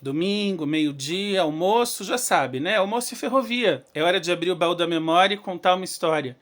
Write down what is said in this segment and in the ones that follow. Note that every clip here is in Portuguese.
Domingo, meio-dia, almoço, já sabe, né? Almoço e ferrovia. É hora de abrir o baú da memória e contar uma história.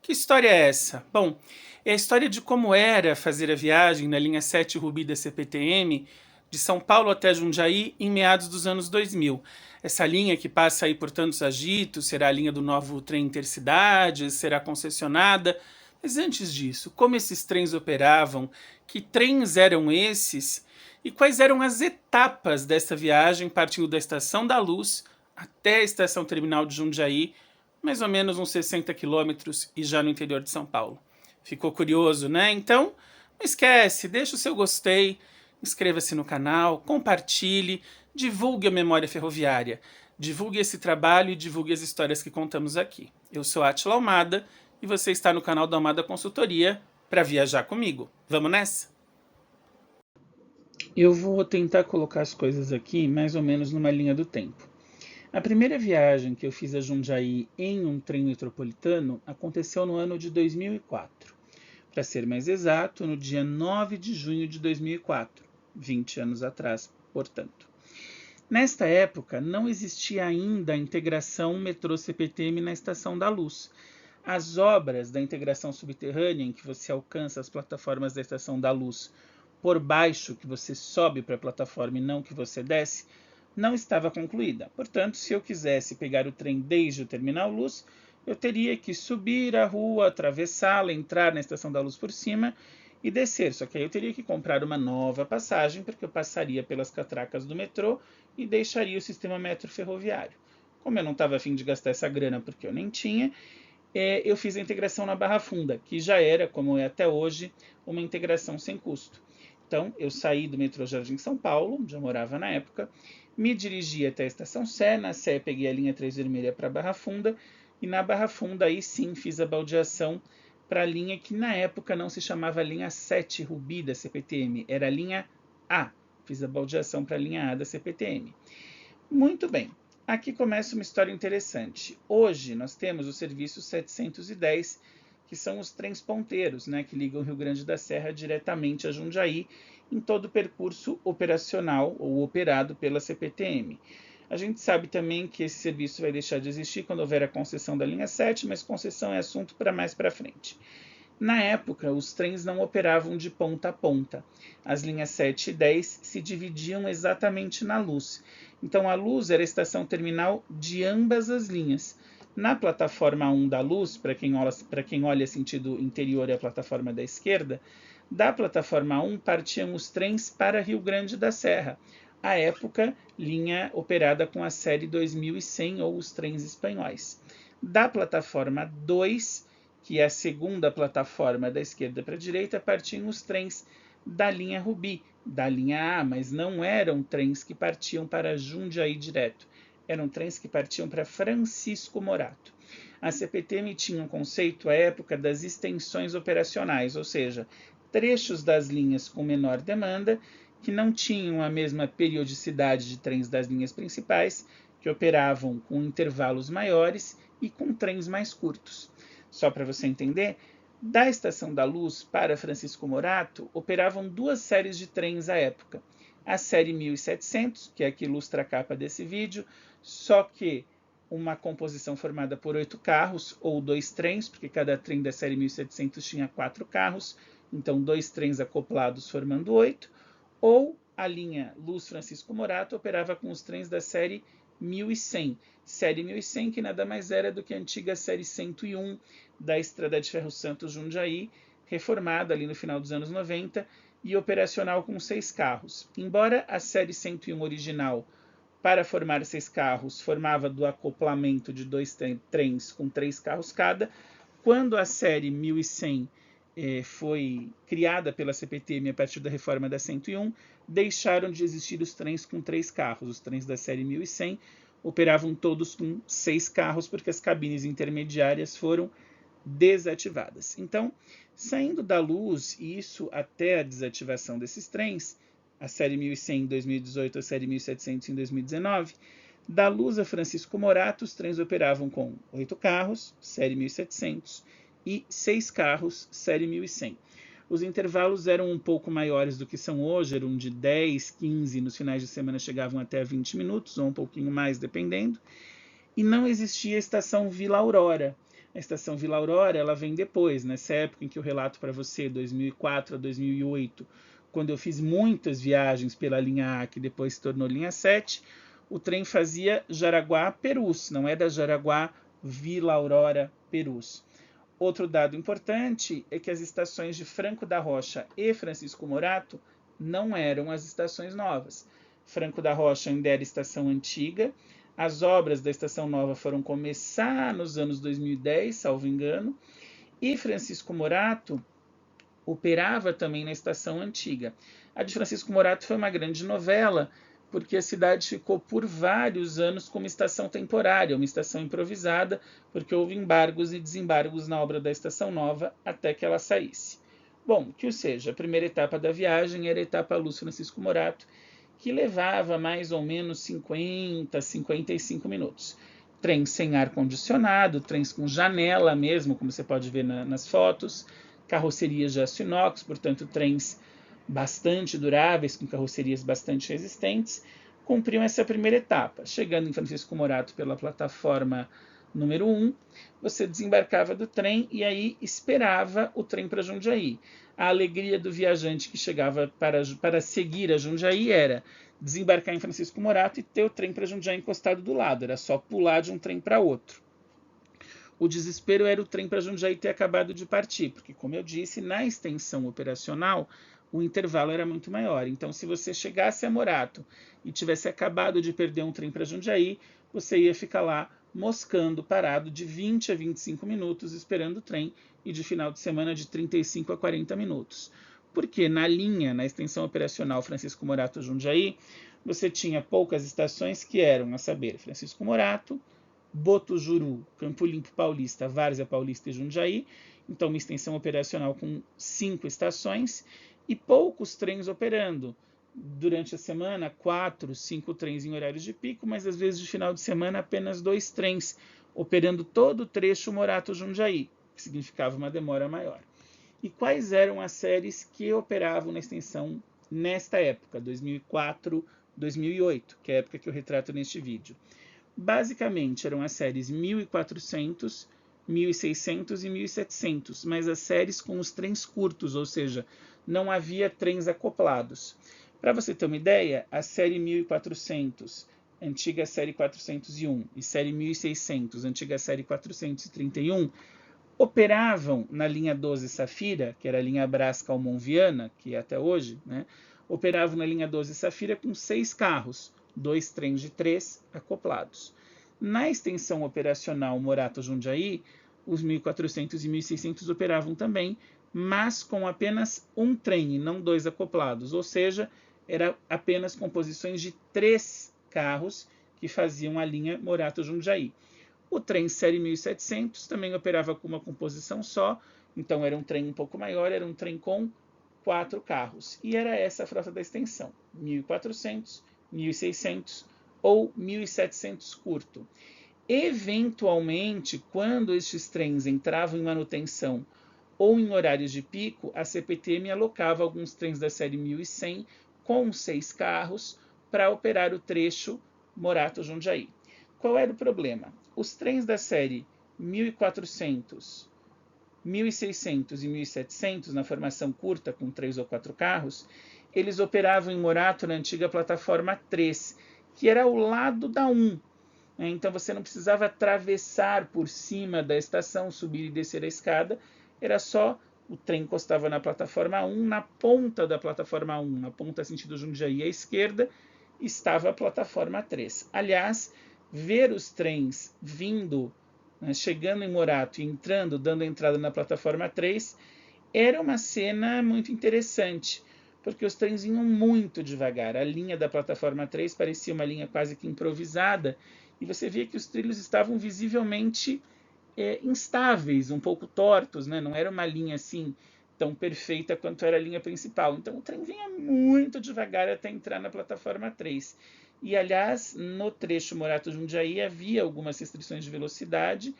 Que história é essa? Bom, é a história de como era fazer a viagem na linha 7 Rubi da CPTM de São Paulo até Jundiaí em meados dos anos 2000. Essa linha que passa aí por tantos agitos, será a linha do novo trem Intercidades, será concessionada. Mas antes disso, como esses trens operavam, que trens eram esses e quais eram as etapas dessa viagem partindo da Estação da Luz até a estação terminal de Jundiaí, mais ou menos uns 60 quilômetros e já no interior de São Paulo. Ficou curioso, né? Então, não esquece, deixa o seu gostei, inscreva-se no canal, compartilhe, divulgue a memória ferroviária, divulgue esse trabalho e divulgue as histórias que contamos aqui. Eu sou Átila Almada e você está no canal da Almada Consultoria para viajar comigo. Vamos nessa? Eu vou tentar colocar as coisas aqui mais ou menos numa linha do tempo. A primeira viagem que eu fiz a Jundiaí em um trem metropolitano aconteceu no ano de 2004. Para ser mais exato, no dia 9 de junho de 2004, 20 anos atrás, portanto. Nesta época, não existia ainda a integração metrô-CPTM na Estação da Luz. As obras da integração subterrânea, em que você alcança as plataformas da Estação da Luz por baixo, que você sobe para a plataforma e não que você desce, não estava concluída. Portanto, se eu quisesse pegar o trem desde o Terminal Luz, eu teria que subir a rua, atravessá-la, entrar na Estação da Luz por cima e descer. Só que aí eu teria que comprar uma nova passagem, porque eu passaria pelas catracas do metrô e deixaria o sistema metro ferroviário. Como eu não estava a fim de gastar essa grana, porque eu nem tinha, eu fiz a integração na Barra Funda, que já era, como é até hoje, uma integração sem custo. Então, eu saí do metrô Jardim São Paulo, onde eu morava na época, me dirigi até a Estação Sé, na Sé peguei a linha 3 vermelha para Barra Funda, e na Barra Funda aí sim fiz a baldeação para a linha que na época não se chamava linha 7 Rubi da CPTM, era a linha A. Fiz a baldeação para a linha A da CPTM. Muito bem, aqui começa uma história interessante. Hoje nós temos o serviço 710, que são os trens ponteiros, né, que ligam o Rio Grande da Serra diretamente a Jundiaí, em todo o percurso operacional ou operado pela CPTM. A gente sabe também que esse serviço vai deixar de existir quando houver a concessão da linha 7, mas concessão é assunto para mais para frente. Na época, os trens não operavam de ponta a ponta. As linhas 7 e 10 se dividiam exatamente na Luz. Então, a Luz era a estação terminal de ambas as linhas. Na plataforma 1 da Luz, para quem olha sentido interior é a plataforma da esquerda, da plataforma 1 partiam os trens para Rio Grande da Serra, à época, linha operada com a série 2100 ou os trens espanhóis. Da plataforma 2, que é a segunda plataforma da esquerda para a direita, partiam os trens da linha Rubi, da linha A, mas não eram trens que partiam para Jundiaí direto, eram trens que partiam para Francisco Morato. A CPTM tinha um conceito à época das extensões operacionais, ou seja, trechos das linhas com menor demanda, que não tinham a mesma periodicidade de trens das linhas principais, que operavam com intervalos maiores e com trens mais curtos. Só para você entender, da Estação da Luz para Francisco Morato operavam duas séries de trens à época. A série 1700, que é a que ilustra a capa desse vídeo, só que uma composição formada por 8 carros ou 2 trens, porque cada trem da série 1700 tinha 4 carros, então 2 trens acoplados formando 8, ou a linha Luz Francisco Morato operava com os trens da série 1100. Série 1100 que nada mais era do que a antiga série 101 da Estrada de Ferro Santos Jundiaí, reformada ali no final dos anos 90 e operacional com 6 carros. Embora a série 101 original, para formar 6 carros, formava do acoplamento de 2 trens com 3 carros cada, quando a série 1100 foi criada pela CPTM a partir da reforma da 101, deixaram de existir os trens com 3 carros. Os trens da série 1100 operavam todos com 6 carros, porque as cabines intermediárias foram desativadas. Então, saindo da Luz, e isso até a desativação desses trens, a série 1100 em 2018, a série 1700 em 2019, da Luz a Francisco Morato, os trens operavam com 8 carros, série 1700, e 6 carros, série 1100. Os intervalos eram um pouco maiores do que são hoje, eram de 10, 15, nos finais de semana chegavam até 20 minutos, ou um pouquinho mais, dependendo. E não existia a estação Vila Aurora. A estação Vila Aurora, ela vem depois, nessa época em que eu relato para você, 2004 a 2008, quando eu fiz muitas viagens pela linha A, que depois se tornou linha 7, o trem fazia Jaraguá-Perus, não é da Jaraguá-Vila Aurora-Perus. Outro dado importante é que as estações de Franco da Rocha e Francisco Morato não eram as estações novas. Franco da Rocha ainda era estação antiga. As obras da estação nova foram começar nos anos 2010, salvo engano, e Francisco Morato operava também na estação antiga. A de Francisco Morato foi uma grande novela, porque a cidade ficou por vários anos como estação temporária, uma estação improvisada, porque houve embargos e desembargos na obra da estação nova até que ela saísse. Bom, que seja, a primeira etapa da viagem era a etapa Luz Francisco Morato, que levava mais ou menos 50, 55 minutos. Trens sem ar-condicionado, trens com janela mesmo, como você pode ver nas fotos, carrocerias de aço inox, portanto trens bastante duráveis, com carrocerias bastante resistentes, cumpriam essa primeira etapa. Chegando em Francisco Morato pela plataforma número 1, você desembarcava do trem e aí esperava o trem para Jundiaí. A alegria do viajante que chegava para seguir a Jundiaí era desembarcar em Francisco Morato e ter o trem para Jundiaí encostado do lado, era só pular de um trem para outro. O desespero era o trem para Jundiaí ter acabado de partir, porque, como eu disse, na extensão operacional, o intervalo era muito maior. Então, se você chegasse a Morato e tivesse acabado de perder um trem para Jundiaí, você ia ficar lá moscando, parado de 20 a 25 minutos esperando o trem, e de final de semana de 35 a 40 minutos. Porque na linha, na extensão operacional Francisco Morato-Jundiaí, você tinha poucas estações que eram, a saber, Francisco Morato, Botujuru, Campo Limpo Paulista, Várzea Paulista e Jundiaí. Então, uma extensão operacional com 5 estações e poucos trens operando. Durante a semana, 4, 5 trens em horários de pico, mas às vezes de final de semana apenas 2 trens, operando todo o trecho Morato-Jundiaí, que significava uma demora maior. E quais eram as séries que operavam na extensão nesta época, 2004, 2008, que é a época que eu retrato neste vídeo? Basicamente, eram as séries 1400, 1600 e 1700, mas as séries com os trens curtos, ou seja, não havia trens acoplados. Para você ter uma ideia, a série 1400, antiga série 401, e série 1600, antiga série 431, operavam na linha 12 Safira, que era a linha Brás-Calmon-Viana, que é até hoje, né? Operavam na linha 12 Safira com 6 carros, 2 trens de 3 acoplados. Na extensão operacional Morato-Jundiaí, os 1400 e 1600 operavam também, mas com apenas um trem e não 2 acoplados, ou seja, era apenas composições de 3 carros que faziam a linha Morato-Jundiaí. O trem série 1700 também operava com uma composição só, então era um trem um pouco maior, era um trem com 4 carros. E era essa a frota da extensão, 1400, 1600 ou 1700 curto. Eventualmente, quando estes trens entravam em manutenção ou em horários de pico, a CPTM alocava alguns trens da série 1100 com 6 carros para operar o trecho Morato-Jundiaí. Qual era o problema? Os trens da série 1400, 1600 e 1700, na formação curta, com 3 ou 4 carros, eles operavam em Morato na antiga plataforma 3, que era ao lado da 1. Então você não precisava atravessar por cima da estação, subir e descer a escada, era só o trem encostava na plataforma 1, na ponta da plataforma 1, na ponta sentido Jundiaí à esquerda, estava a plataforma 3. Aliás, ver os trens vindo, né, chegando em Morato e entrando, dando entrada na plataforma 3, era uma cena muito interessante, porque os trens vinham muito devagar. A linha da plataforma 3 parecia uma linha quase que improvisada, e você via que os trilhos estavam visivelmente instáveis, um pouco tortos, né? Não era uma linha assim tão perfeita quanto era a linha principal. Então o trem vinha muito devagar até entrar na plataforma 3. E, aliás, no trecho Morato-Jundiaí havia algumas restrições de velocidade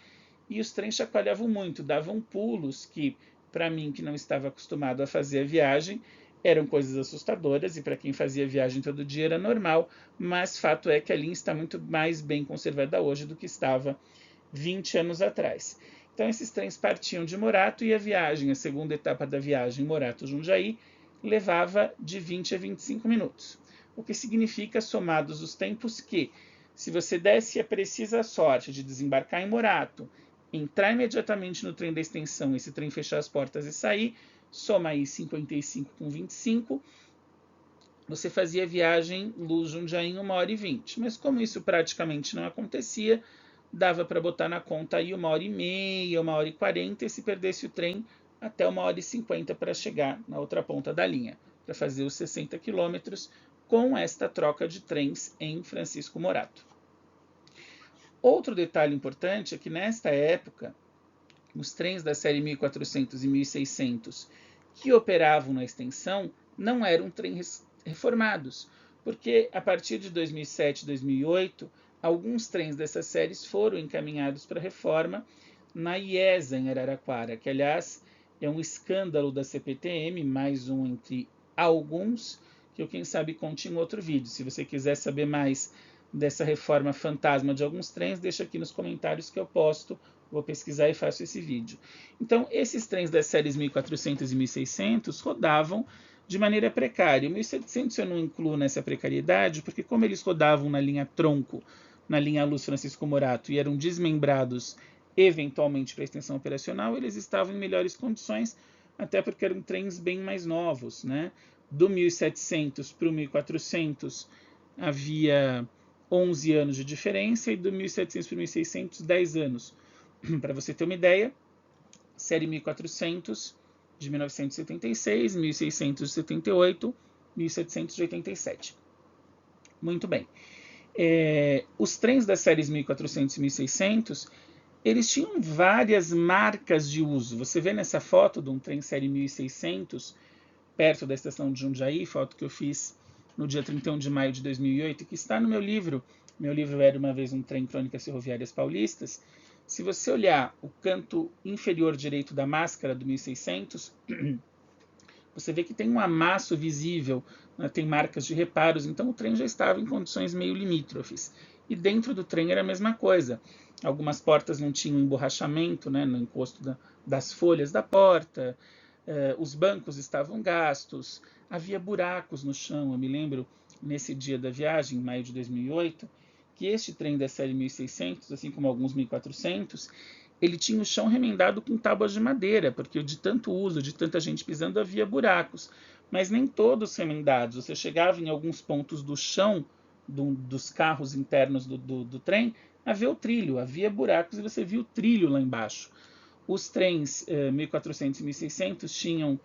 e os trens chacoalhavam muito, davam pulos que, para mim, que não estava acostumado a fazer a viagem, eram coisas assustadoras, e para quem fazia viagem todo dia era normal, mas fato é que a linha está muito mais bem conservada hoje do que estava 20 anos atrás. Então esses trens partiam de Morato e a viagem, a segunda etapa da viagem Morato-Jundiaí, levava de 20 a 25 minutos. O que significa, somados os tempos, que se você desse a precisa sorte de desembarcar em Morato, entrar imediatamente no trem da extensão, esse trem fechar as portas e sair, soma aí 55 com 25, você fazia a viagem Luz-Jundiaí em 1h20. Mas como isso praticamente não acontecia, dava para botar na conta aí 1h30, 1h40, e se perdesse o trem, até 1h50 para chegar na outra ponta da linha, para fazer os 60 quilômetros com esta troca de trens em Francisco Morato. Outro detalhe importante é que nesta época, os trens da série 1400 e 1600 que operavam na extensão não eram trens reformados, porque a partir de 2007 e 2008, alguns trens dessas séries foram encaminhados para reforma na IESA, em Araraquara, que, aliás, é um escândalo da CPTM, mais um entre alguns, que eu, quem sabe, conte em outro vídeo. Se você quiser saber mais dessa reforma fantasma de alguns trens, deixa aqui nos comentários que eu posto, vou pesquisar e faço esse vídeo. Então, esses trens das séries 1400 e 1600 rodavam de maneira precária. O 1700 eu não incluo nessa precariedade, porque como eles rodavam na linha tronco, na linha Luz Francisco Morato, e eram desmembrados eventualmente para a extensão operacional, eles estavam em melhores condições, até porque eram trens bem mais novos, né? Do 1700 para o 1400 havia 11 anos de diferença, e do 1700 para o 1600, 10 anos. Para você ter uma ideia, série 1400 de 1976, 1600 de 78, 1700 de 87. Muito bem. Os trens das séries 1400 e 1600, eles tinham várias marcas de uso. Você vê nessa foto de um trem série 1600, perto da estação de Jundiaí, foto que eu fiz no dia 31 de maio de 2008, que está no meu livro. Meu livro Era Uma Vez um Trem, Crônicas Ferroviárias Paulistas. Se você olhar o canto inferior direito da máscara do 1600, você vê que tem um amasso visível, né, tem marcas de reparos, então o trem já estava em condições meio limítrofes. E dentro do trem era a mesma coisa. Algumas portas não tinham emborrachamento, né, no encosto das folhas da porta, os bancos estavam gastos, havia buracos no chão. Eu me lembro, nesse dia da viagem, em maio de 2008, que este trem da série 1600, assim como alguns 1400, ele tinha o chão remendado com tábuas de madeira, porque de tanto uso, de tanta gente pisando, havia buracos. Mas nem todos remendados. Você chegava em alguns pontos do chão dos carros internos do trem, havia o trilho, havia buracos e você via o trilho lá embaixo. Os trens 1400 e 1600 tinham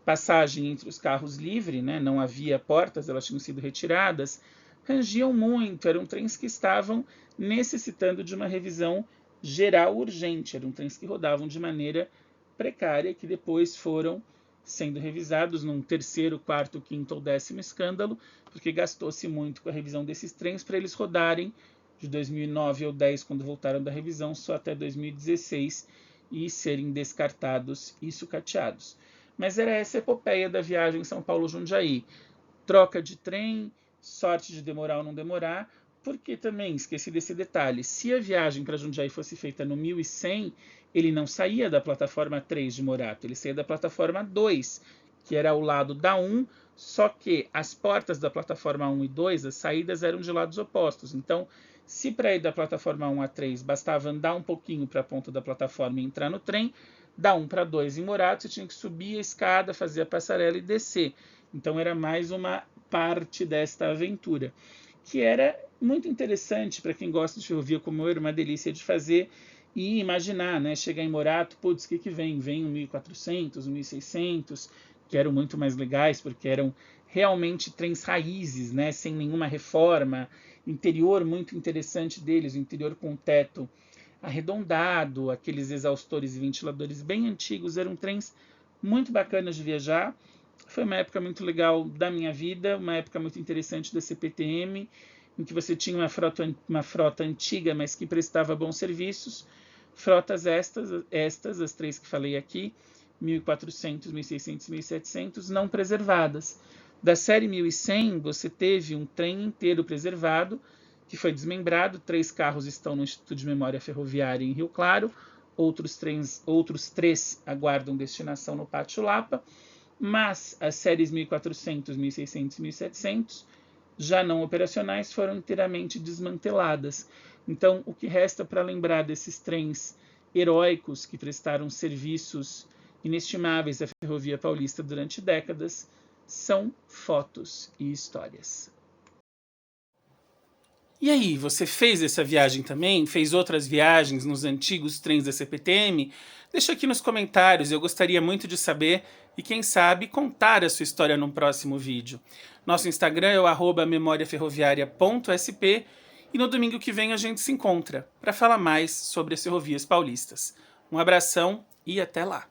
passagem entre os carros livre, né? Não havia portas, elas tinham sido retiradas, rangiam muito, eram trens que estavam necessitando de uma revisão geral urgente, eram trens que rodavam de maneira precária, que depois foram sendo revisados num terceiro, quarto, quinto ou 10º escândalo, porque gastou-se muito com a revisão desses trens para eles rodarem de 2009 ou 10, quando voltaram da revisão, só até 2016 e serem descartados e sucateados. Mas era essa a epopeia da viagem São Paulo-Jundiaí. Troca de trem, sorte de demorar ou não demorar, porque também, esqueci desse detalhe, se a viagem para Jundiaí fosse feita no 1100, ele não saía da plataforma 3 de Morato, ele saía da plataforma 2, que era ao lado da 1, só que as portas da plataforma 1 e 2, as saídas eram de lados opostos. Então, se para ir da plataforma 1 a 3 bastava andar um pouquinho para a ponta da plataforma e entrar no trem, da 1 para 2 em Morato você tinha que subir a escada, fazer a passarela e descer. Então era mais uma parte desta aventura, que era muito interessante para quem gosta de ferrovia como eu, era uma delícia de fazer e imaginar, né? Chegar em Morato, putz, o que vem? Vem um 1400, um 1600, que eram muito mais legais, porque eram realmente trens raízes, né? Sem nenhuma reforma, interior muito interessante deles, o interior com teto arredondado, aqueles exaustores e ventiladores bem antigos, eram trens muito bacanas de viajar. Foi uma época muito legal da minha vida, uma época muito interessante da CPTM, em que você tinha uma frota antiga, mas que prestava bons serviços. Frotas estas, as três que falei aqui, 1400, 1600, 1700 não preservadas. Da série 1100, você teve um trem inteiro preservado, que foi desmembrado. 3 carros estão no Instituto de Memória Ferroviária em Rio Claro, outros 3 aguardam destinação no Pátio Lapa, mas as séries 1400, 1600 e 1700, já não operacionais, foram inteiramente desmanteladas. Então, o que resta para lembrar desses trens heróicos que prestaram serviços inestimáveis à Ferrovia Paulista durante décadas são fotos e histórias. E aí, você fez essa viagem também? Fez outras viagens nos antigos trens da CPTM? Deixa aqui nos comentários, eu gostaria muito de saber e, quem sabe, contar a sua história num próximo vídeo. Nosso Instagram é o @memoriaferroviaria.sp e no domingo que vem a gente se encontra para falar mais sobre as ferrovias paulistas. Um abração e até lá!